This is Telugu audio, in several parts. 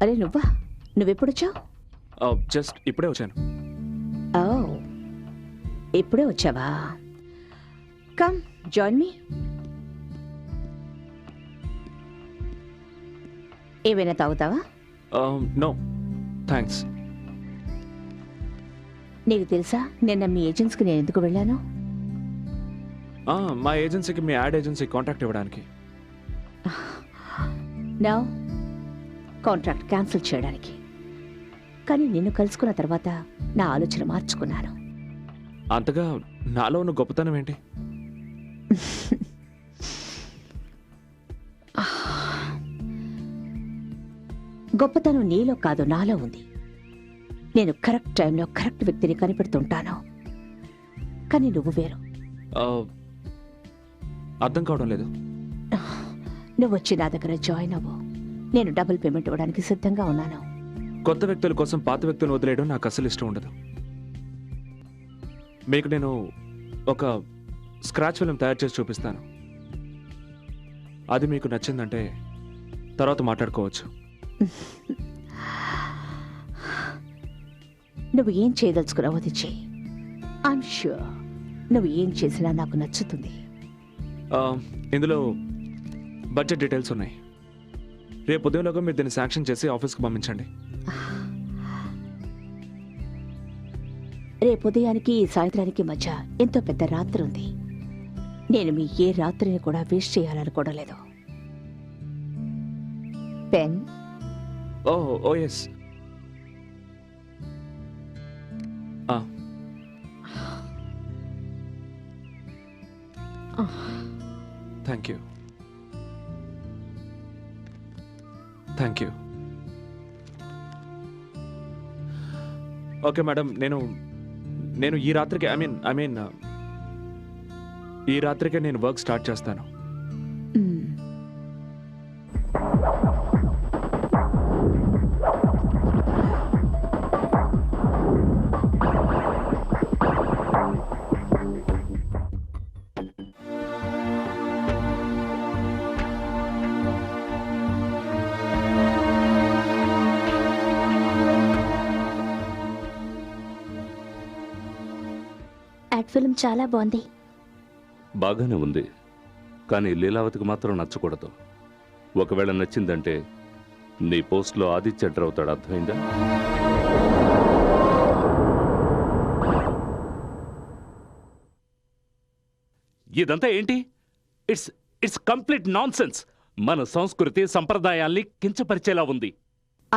అరే నువ్వెప్పుడొచ్చావు? జస్ట్ ఇప్పుడే వచ్చాను. ఓ, ఇప్పుడే వచ్చావా? Come join me. ఏమైనా తాగుతావా? No thanks. నీకు తెలుసా నిన్న మీ ఏజెన్సీకి నేను ఎందుకు వెళ్ళాను? మా ఏజెన్సీకి మీ యాడ్ ఏజెన్సీ కాంటాక్ట్ ఇవ్వడానికి. నో, కాంట్రాక్ట్ క్యాన్సిల్ చేయడానికి. కానీ నిన్ను కలుసుకున్న తర్వాత నా ఆలోచన మార్చుకున్నాను. అంతగా నాలో ఉన్న గొప్పతనం ఏంటి? గొప్పతనం నీలో కాదు, నాలో ఉంది. నేను కరెక్ట్ టైంలో కరెక్ట్ వ్యక్తిని కనిపెడుతుంటాను. కానీ నువ్వు వేరు. అర్థం కావడం లేదు. నువ్వు వచ్చి నా దగ్గర జాయిన్ అవ్వు. నేను డబుల్ పేమెంట్ ఇవ్వడానికి సిద్ధంగా ఉన్నాను. కొత్త వ్యక్తుల కోసం పాత వ్యక్తులను వదిలేయడం నాకు అసలు ఇష్టం ఉండదు. మీకు నేను ఒక స్క్రాచ్ ఫిల్మ్ తయారు చేసి చూపిస్తాను. అది మీకు నచ్చిందంటే తర్వాత మాట్లాడుకోవచ్చు. నువ్వు ఏం చేయదలుచుకున్నావో అది చెయ్యి. ఐఎమ్ ష్యూర్ నువ్వు ఏం చేసినా నాకు నచ్చుతుంది. ఇందులో బడ్జెట్ డీటెయిల్స్ ఉన్నాయి. రేపు ఉదయంలోగా మీరు దీన్ని శాంక్షన్ చేసి ఆఫీస్కి పంపించండి. రేపు ఉదయానికి సాయంత్రానికి మధ్య ఎంతో పెద్ద రాత్రి ఉంది. నేను మీ ఏ రాత్రిని కూడా వేస్ట్ చేయాలనుకోవడం లేదు. Pen? Oh yes. Thank you. Thank you. Okay madam, నేను ఈ రాత్రికి ఐ మీన్ ఈ రాత్రికే నేను వర్క్ స్టార్ట్ చేస్తాను. యాడ్ ఫిల్మ్ చాలా బాగుంది. బాగానే ఉంది, కానీ లీలావతికి మాత్రం నచ్చకూడదు. ఒకవేళ నచ్చిందంటే నీ పోస్ట్లో ఆదిత్య ఎంటర్ అవుతాడు. అర్థమైందా? ఇదంతా ఏంటి? It's complete nonsense. మన సంస్కృతి సంప్రదాయాల్ని కించపరిచేలా ఉంది.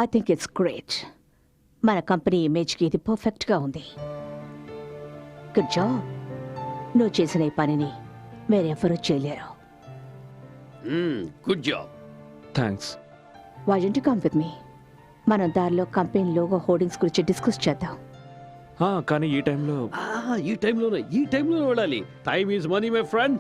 I think it's great. మన కంపెనీ ఇమేజ్కి ఇది పర్ఫెక్ట్గా ఉంది. Good job. నువ్వు చేసిన ఈ పనిని వేరెవరూ చేయలేరు. Good job. Thanks. Why don't you come with me? మనం దారిలో కంపెనీ లోగో హోర్డింగ్స్ గురించి డిస్కస్ చేద్దాం. కానీ ఈ టైంలో ఈ టైంలోనే వెళ్ళాలి. Time is money my friend.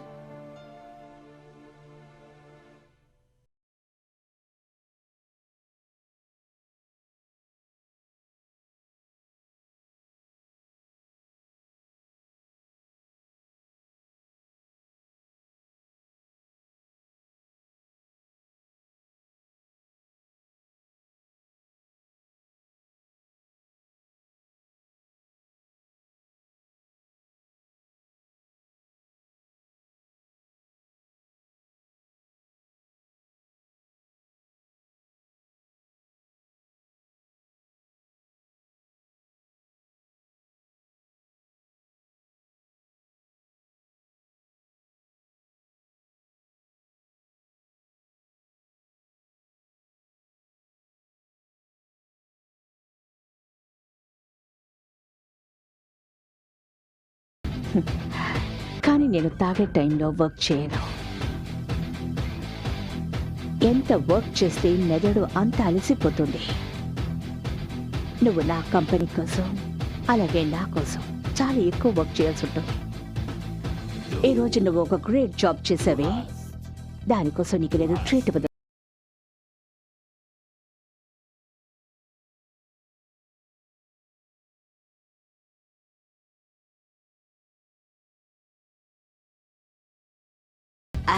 కానీ నేను తాగే టైంలో వర్క్ చేయను. ఎంత వర్క్ చేస్తే మెదడు అంత అలసిపోతుంది. నువ్వు నా కంపెనీ కోసం అలాగే నా కోసం చాలా ఎక్కువ వర్క్ చేయాల్సి ఉంటుంది. ఈరోజు నువ్వు ఒక గ్రేట్ జాబ్ చేసావే, దానికోసం నీకు నేను ట్రీట్ ఇవ్వదు.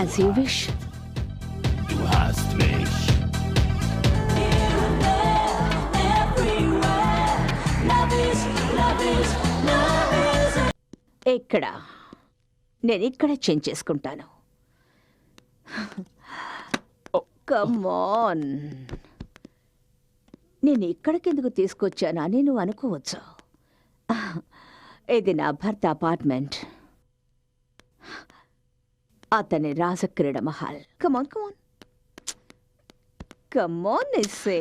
As you wish. Du hast mich. ఎక్కడ? నేను ఇక్కడ చేంజ్ చేసుకుంటాను. కమాన్, నేను ఇక్కడికెందుకు తీసుకొచ్చానా అని నువ్వు అనుకోవచ్చు. ఇది నా భర్త అపార్ట్మెంట్, అతని రాజక్రీడ మహల్. కమాన్ కమాన్ కమాన్ ఇసే.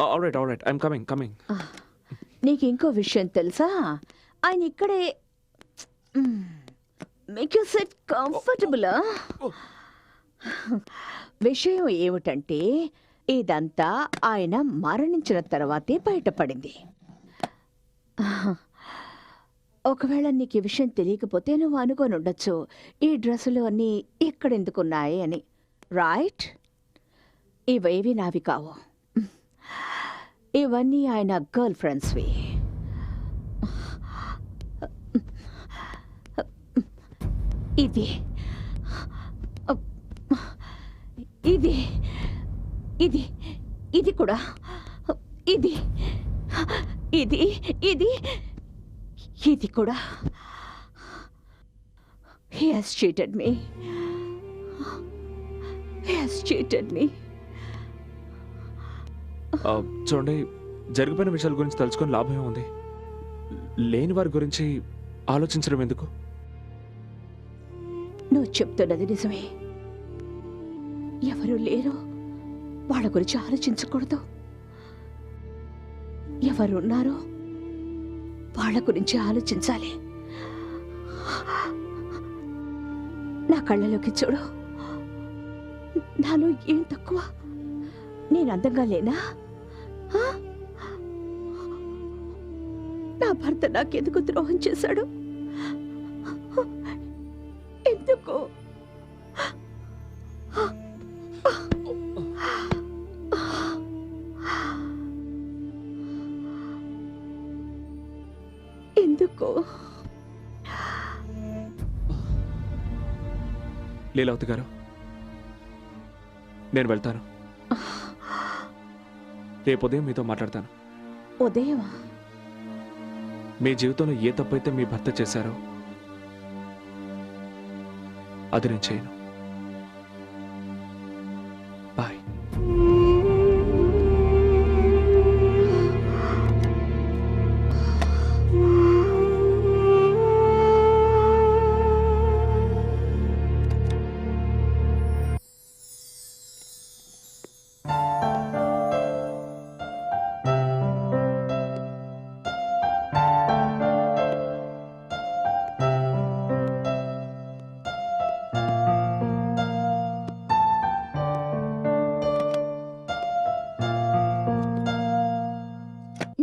Alright I'm coming. నీకు ఇంకో విషయం తెలుసా? ఆయన ఇక్కడే మేక్ యూ సెట్ కంఫర్టబుల్. విషయం ఏమిటంటే ఇదంతా ఆయన మరణించిన తర్వాతే బయటపడింది. ఒకవేళ నీకు ఈ విషయం తెలియకపోతే నువ్వు అనుకొని ఉండొచ్చు, ఈ డ్రెస్సులు అన్నీ ఎక్కడెందుకున్నాయి అని. రైట్? ఇవేవి నావి కావు, ఇవన్నీ ఆయన గర్ల్ ఫ్రెండ్స్వి. ఇది ఇది ఇది ఇది కూడా, ఇది ఇది ఇది ఇది కూడా. He has cheated me. He has cheated me. చూడండి, జరిగిపోయిన విషయాల గురించి తలుచుకొని లాభం ఏముంది? లేని వారి గురించి ఆలోచించడం ఎందుకు? నువ్వు చెప్తున్నది నిజమే. ఎవరు లేరో వాళ్ళ గురించి ఆలోచించకూడదు, ఎవరున్నారో వాళ్ళ గురించి ఆలోచించాలి. నా కళ్ళలోకి చూడు, నాలో ఏం తక్కువ? నేను అందంగా లేనా? నా భర్త నాకెందుకు ద్రోహం చేశాడు? ఎందుకు? ఎందుకు? లీలావతి గారు, నేను వెళ్తాను. రేపు ఉదయం మీతో మాట్లాడతాను. ఉదయమా? మీ జీవితంలో ఏ తప్పైతే మీ భర్త చేశారో అది నేను చేయను. బాయ్.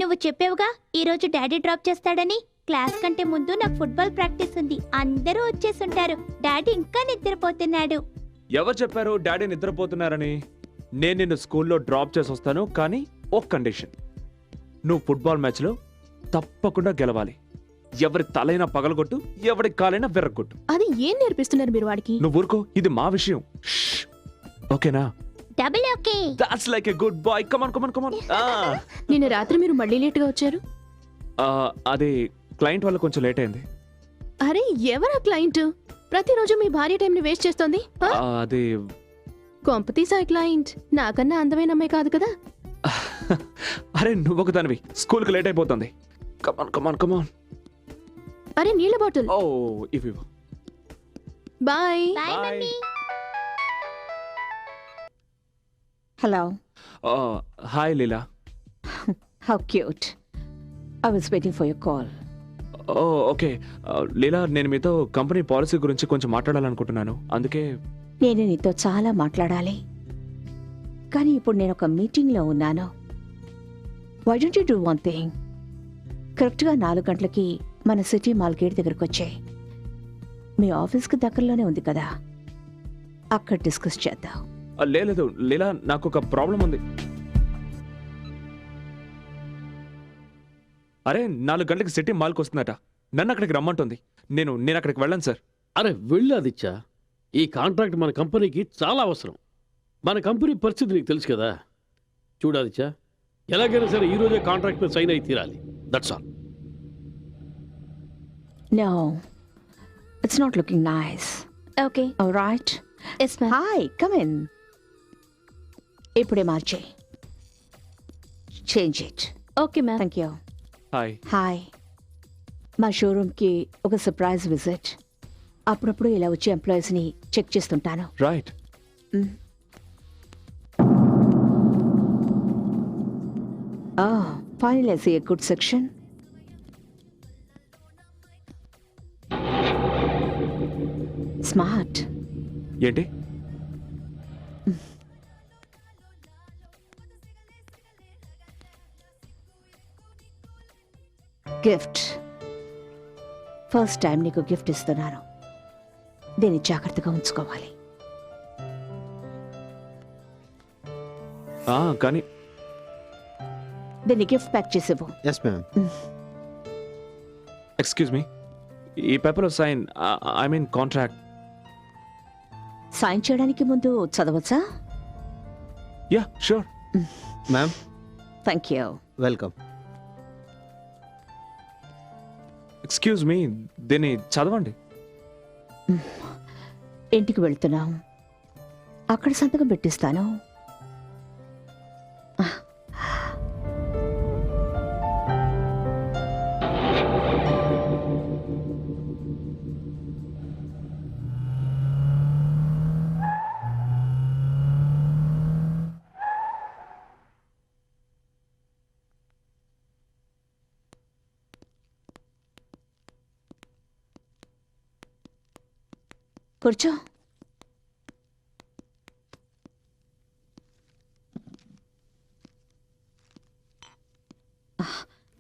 నువ్వు చెప్పావుగా ఈరోజు డాడీ డ్రాప్ చేస్తాడని. క్లాస్ కంటే ముందు నాకు ఫుట్బాల్ ప్రాక్టీస్ ఉంది, అందరూ వచ్చేసుంటారు. డాడీ ఇంకా నిద్రపోతున్నాడు. ఎవరు చెప్పారు డాడీ నిద్రపోతున్నారని? నేను నిన్ను స్కూల్లో డ్రాప్ చేసి వస్తాను, కానీ ఒక కండిషన్. నువ్వు ఫుట్బాల్ మ్యాచ్లో తప్పకుండా గెలవాలి. ఎవరి తలైనా పగలగొట్టు, ఎవరి కాలైనా విరగొట్టు. అది ఏం నేర్పిస్తున్నారు మీరు వాడికి? నువ్వు ఊరుకో, ఇది మా విషయం. షష్. ఓకేనా? Double okay. That's like a good boy. Come on come on come on. నిన్న రాత్రి మీరు మళ్ళీ లేట్గా వచ్చారు. అది క్లయింట్ వల్ల కొంచెం లేట్ అయింది. అరే ఎవరా క్లయింట్? ప్రతిరోజు మీ భార్య టైంని వేస్ట్ చేస్తోంది. అది కొంపతీసా క్లయింట్ నాకన్నా అందమైన అమ్మాయి కాదు కదా? అరే నువ్వు ఒక దానివి, స్కూల్కి లేట్ అయిపోతుంది. కమాన్ కమాన్ కమాన్. అరే నీళ్ళ బాటిల్. ఓ ఇవి. Bye. Bye mummy. Hello. Hi Leela. How cute. I was waiting for your call. Okay Leela, నేను మీతో కంపెనీ పాలసీ గురించి కొంచెం మాట్లాడాలనుకుంటున్నాను, అందుకే. నేను నీతో చాలా మాట్లాడాలి, కానీ ఇప్పుడు నేను ఒక మీటింగ్లో ఉన్నాను. Why don't you do one thing? కరెక్ట్గా 4 గంటలకి మన సిటీ మాల్ గేట్ దగ్గరకు వచ్చాయి. మీ ఆఫీస్కి దగ్గరలోనే ఉంది కదా, అక్కడ డిస్కస్ చేద్దాం. లేదు లీలా, నాకు ఒక ప్రాబ్లం ఉంది. అరే 4 గంటలకు సిటీ మాల్కి వస్తుందట, నన్ను అక్కడికి రమ్మంటుంది. నేను అక్కడికి వెళ్ళను సార్. అరే వెళ్ళు ఆదిత్య, ఈ కాంట్రాక్ట్ మన కంపెనీకి చాలా అవసరం. మన కంపెనీ పరిస్థితి నీకు తెలుసు కదా. చూడు ఆదిత్య, ఎలాగైనా సరే ఈ రోజే కాంట్రాక్ట్ మీద సైన్ అయి తీరాలి. That's all. No, it's not looking nice. Okay All right. Yes ma'am. Hi, come in. ఇప్పుడే మార్చే. Change it. Okay ma'am. Thank you. Hi. Hi, మా షోరూమ్కి ఒక సర్ప్రైజ్ విజిట్. అప్పుడప్పుడు ఇలా వచ్చి ఎంప్లాయీస్ని చెక్ చేస్తుంటాను. Right. Finally, I see a good section. Smart. ఏంటి? గిఫ్ట్. ఫస్ట్ టైం నీకు గిఫ్ట్ ఇస్తున్నాను. దీన్ని జాగ్రత్తగా ఉంచుకోవాలి. కానీ దీన్ని గిఫ్ట్ ప్యాక్ చేసేవు. Yes ma'am. ఎక్స్క్యూజ్ మీ, ఈ పేపర్లో sign, I mean contract. Sign చేయడానికి ముందు చదవచ్చా? Yeah sure. Ma'am thank you. Welcome. Excuse me, దీన్ని చదవండి. ఇంటికి వెళ్తున్నాం, అక్కడ సంతకం పెట్టిస్తాను. కూర్చో.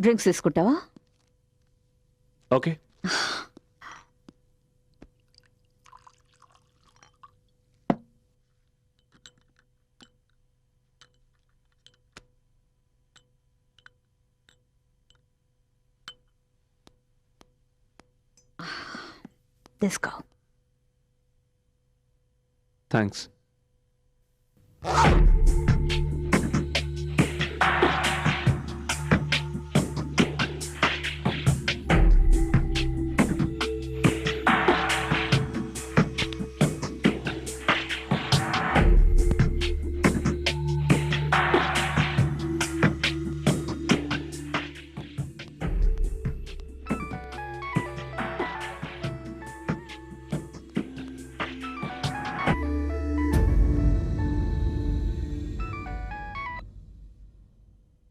డ్రింక్స్ తీసుకుంటావా? ఓకే. తీసుకో. థ్యాంక్స్.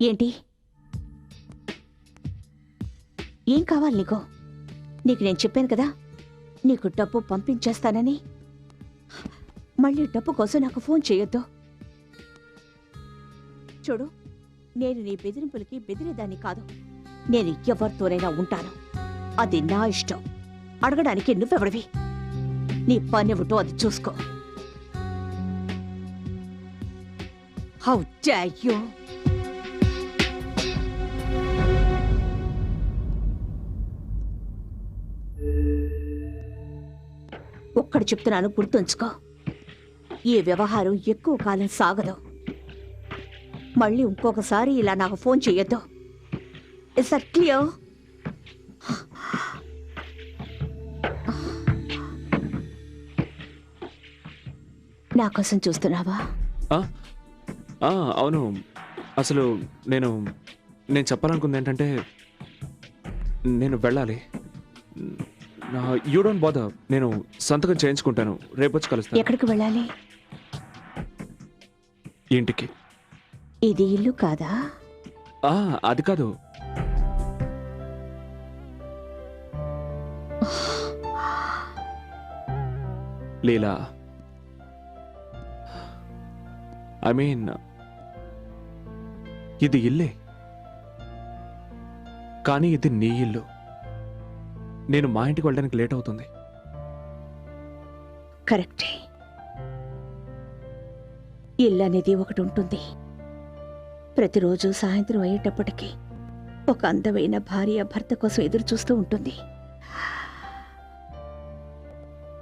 ఏంటి? ఏం కావాలి నీకు? నీకు నేను చెప్పాను కదా నీకు డబ్బు పంపించేస్తానని. మళ్ళీ డబ్బు కోసం నాకు ఫోన్ చేయొద్దు. చూడు, నేను నీ బెదిరింపులకి బెదిరేదాన్ని కాదు. నేను ఎవరితోనైనా ఉంటాను, అది నా ఇష్టం. అడగడానికి నువ్వెవడివి? నీ పనేమిటో అది చూసుకో. How dare you! ఒక్కడు చెప్తున్నాను, గుర్తుంచుకో. ఈ వ్యవహారం ఎక్కువ కాలం సాగదు. మళ్ళీ ఇంకొకసారి ఇలా నాకు ఫోన్ చెయ్యొద్దు. Is that clear? నా కోసం చూస్తున్నావా? అవును. అసలు నేను చెప్పాలనుకుంది ఏంటంటే, నేను వెళ్ళాలి. యూ డోంట్ బాదర్, నేను సంతకం చేయించుకుంటాను. రేపు వచ్చి కలుస్తాను. ఎక్కడికి వెళ్ళాలి? ఇంటికి. ఇది ఇల్లు కాదా? అది కాదు. లీలా, ఐ మీన్ ఇది ఇల్లే, కానీ ఇది నీ ఇల్లు. నేను మా ఇంటికి వెళ్ళడానికి లేట్ అవుతుంది. కరెక్టే. ఇల్లు అనేది ఒకటి ఉంటుంది. ప్రతిరోజు సాయంత్రం అయ్యేటప్పటికీ ఒక అందమైన భార్య భర్త కోసం ఎదురు చూస్తూ ఉంటుంది.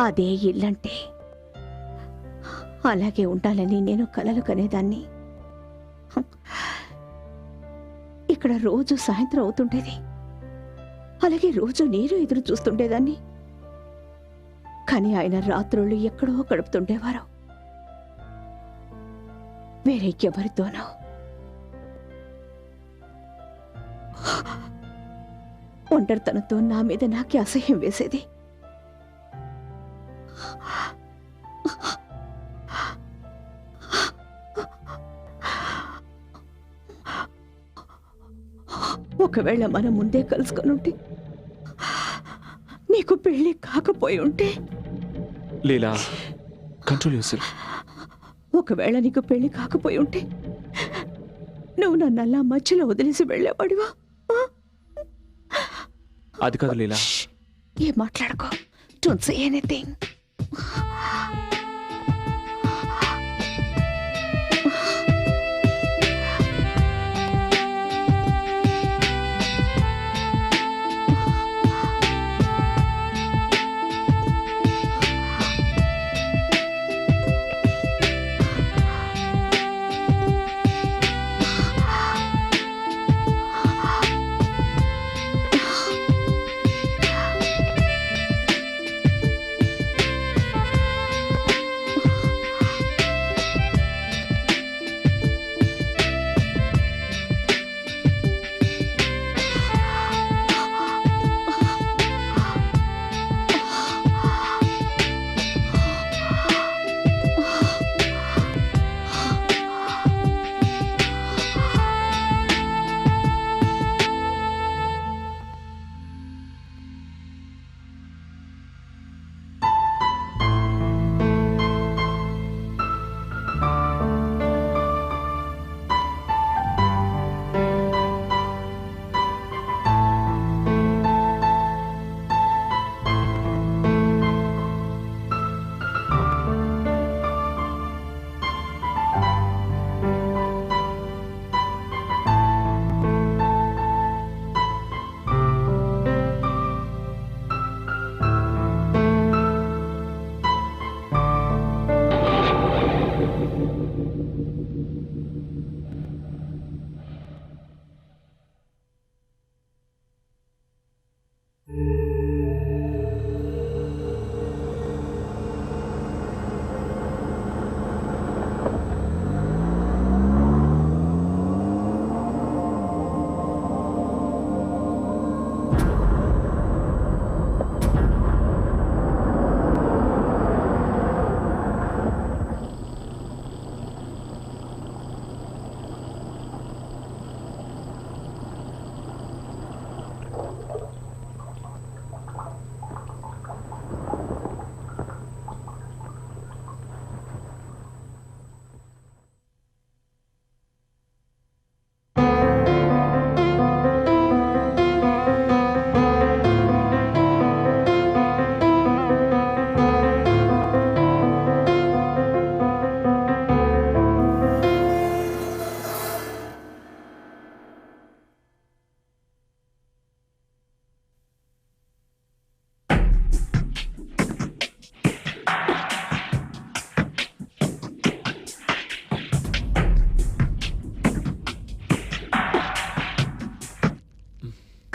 అదే ఇల్లంటే. అలాగే ఉండాలని నేను కలలు కనేదాన్ని. ఇక్కడ రోజు సాయంత్రం అవుతుండేది. అలాగే రోజు నేను ఎదురు చూస్తుండేదాన్ని. కానీ ఆయన రాత్రుళ్ళు ఎక్కడో గడుపుతుండేవారు, వేరే ఎవరితోనో. ఒంటరితనంతో నా మీద నాకే అసహ్యం వేసేది. ఒకవేళ మనం ముందే కలుసుకొని ఉంటే, నీకు పెళ్లి కాకపోయి ఉంటే, లీలా, కంట్రోల్ యూర్. ఒకవేళ నీకు పెళ్లి కాకపోయి ఉంటే నువ్వు నన్ను అలా మధ్యలో వదిలేసి వెళ్ళేవాడివా? అది కాదు లీలా. ఏం మాట్లాడుకో. Don't say anything.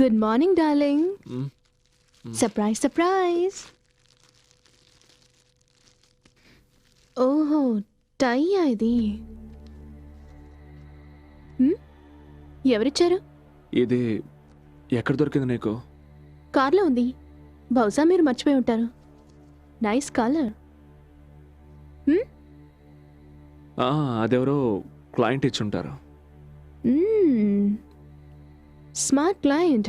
Good morning darling. Surprise surprise. ఓహో, టైయా ఇది? ఎవరిచ్చారు? ఇది ఎక్కడ దొరికింది నీకు? కార్లో ఉంది. బహుశా మీరు మర్చిపోయి ఉంటారు. Nice colour. అదెవరో క్లయింట్ ఇచ్చుంటారు. Smart client.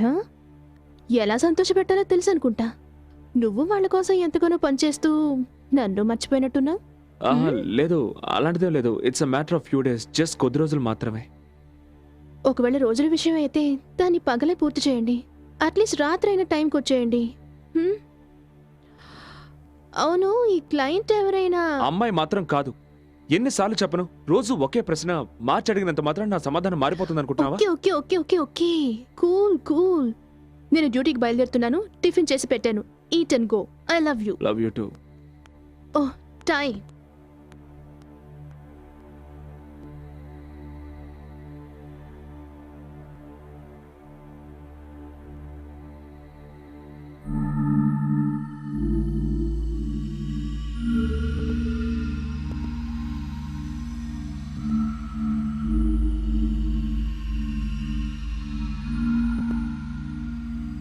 ఎలా సంతోషపెట్టాలో తెలుసు అనుకుంటా. నువ్వు వాళ్ళ కోసం ఎంతగానో పనిచేస్తూ నన్ను మర్చిపోయినట్టున్నావు. లేదు, అలాంటిదేం లేదు. It's a matter of few days, just కొద్ది రోజులు మాత్రమే. ఒకవేళ రోజుల విషయం అయితే దాన్ని పగలే పూర్తి చేయండి. అట్లీస్ట్ రాత్రి అయిన టైంకి వచ్చేయండి. అవును, ఈ క్లయింట్ ఎవరైనా? అమ్మాయి మాత్రం కాదు. ఎన్నిసార్లు చెప్పను? రోజు ఒకే ప్రశ్న మార్చి అడిగినంత మాత్రం నా సమాధానం మారిపోతుంది అనుకుంటున్నావా? Okay okay okay okay okay, cool cool. నేను డ్యూటీకి బయలుదేరుతున్నాను. టిఫిన్ చేసి పెట్టాను. Eat and go. I love you. Love you too. Oh, tie.